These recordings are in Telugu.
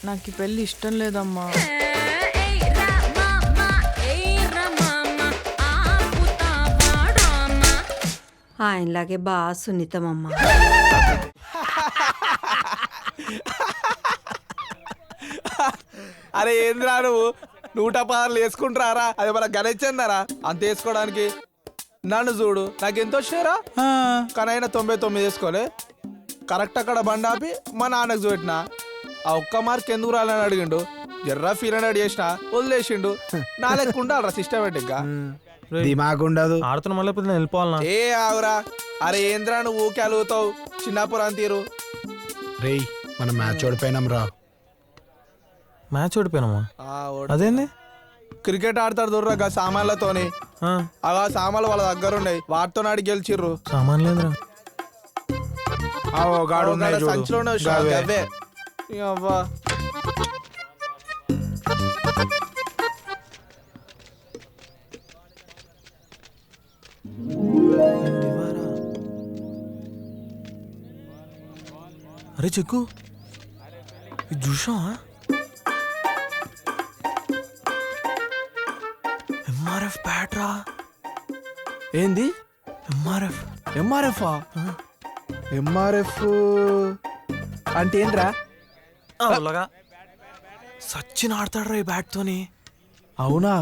నాకు ఈ పెళ్లి ఇష్టం లేదమ్మా. ఆయనలాగే బాగా సున్నితమమ్మా. అరే ఏంద్రా నువ్వు 116 వేసుకుంటారా? అది మన గణించందారా అంత వేసుకోవడానికి. నన్ను చూడు, నాకెంత వచ్చారా కానీ అయినా 99 వేసుకోలే. కరెక్ట్ అక్కడ బండి ఆపి మా నాన్నకు చూపెట్టిన. ఆ ఒక్క మార్క్ ఎందుకు రాలని అడిగిండు. జర్రా ఫీల్ అని చేసిన వదిలేసిండు. నా లెక్కుండా సిస్టమేటిక్ గా దిమాగుండదు. ఆడుతున్న మళ్ళీ వెళ్ళిపోవాలన్నా. ఏ ఆగురా. అరే ఏంద్రా నువ్వు ఊకే అలుగుతావు. చిన్నపురం తీరు. రేయ్ మనం మ్యాచ్ ఓడిపోయినాం రా. మ్యాచ్ ఓడిపోయినామా? అదేంది? క్రికెట్ ఆడతాడు దూరగా సామాన్లతోని. అలా సామాన్లు వాళ్ళ దగ్గర ఉన్నాయి, వాటితో నాడి గెలిచిర్రు. సామాన్ లేదురా. సంచిలోనే అవే. అవ్వా అరే చెక్కు, ఇది చూసావా? ఎంఆర్ఎఫ్ బ్యాట్ రా. ఏంది ఎంఆర్ఎఫ్? ఎంఆర్ఎఫ్ ఎంఆర్ఎఫ్ అంటే ఏంట్రా? అలాగా సచిన్ ఆడతాడు రా ఈ బ్యాట్ తోని. అవునా?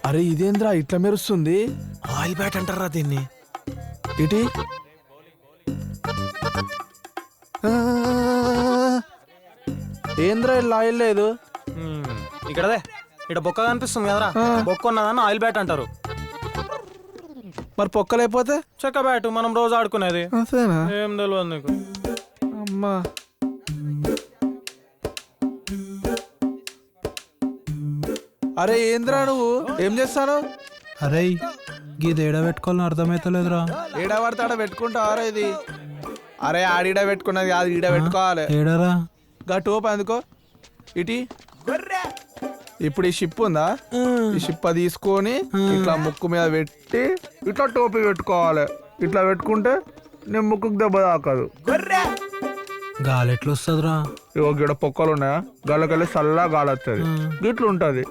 అరే ఇదేంద్రా ఇట్లా మెరుస్తుంది? ఆయిల్ బ్యాట్ అంటారా దీన్ని. ఇటీ ఏంద్రా ఇలా ఆయిల్ లేదు ఇక్కడదే. ఇక్కడ బొక్క కనిపిస్తుంది కదరా, బొక్క ఉన్నదాన్ని ఆయిల్ బ్యాట్ అంటారు. మరి పొక్కలేకపోతే చెక్క బ్యాట్ మనం రోజు ఆడుకునేది. అంతేనా? ఏం తెలియదు నీకు. అమ్మా అరే ఏంద్రా నువ్వు ఏం చేస్తాను? అరే గీది ఏడ పెట్టుకోవాలని అర్థమైతలేదురా. ఏడా పడితే ఆడ పెట్టుకుంటావారా ఇది? అరే ఆడిడ పెట్టుకున్నది కాదు, ఈడ పెట్టుకోవాలి. ఏడరా గా టోప్ అందుకో. ఇటీ ఇప్పుడు ఈ షిప్ ఉందా, ఈ షిప్ తీసుకొని ఇట్లా ముక్కు మీద పెట్టి ఇట్లా టోపీ పెట్టుకోవాలి. ఇట్లా పెట్టుకుంటే నేను ముక్కుకు దెబ్బ తాకదు. గాలి ఎట్లా వస్తుందిరా? ఇగో గిడ పొక్కలు ఉన్నాయా, గాలికెళ్ళి చల్లగా గాలి వస్తుంది. గిట్లు ఉంటది.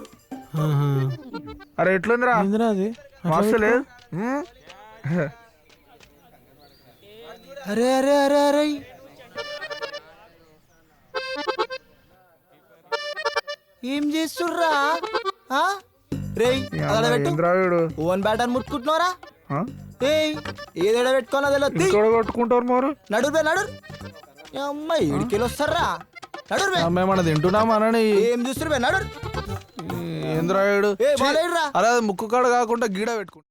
అరే ఎట్లుందిరా? అది మస్తు లేదు? అరే అరే అరే అరే ఏం చేస్తుర్రా? ఇంద్రాయుడు ఓన్ బ్యాటర్ ముట్టుకుంటున్నారా? ఏదేడ పెట్టుకోనా తెలియదు. కొట్టుకుంటారు మరి. నడురు నడు అమ్మాయి ఏడికెళ్ళి వస్తారా? నడురు మేమన్నా తింటున్నామని. ఏం చూస్తురు నడు. ఇంద్రాయుడు అరే ముక్కు కాడ కాకుండా గీడ పెట్టుకుంటా.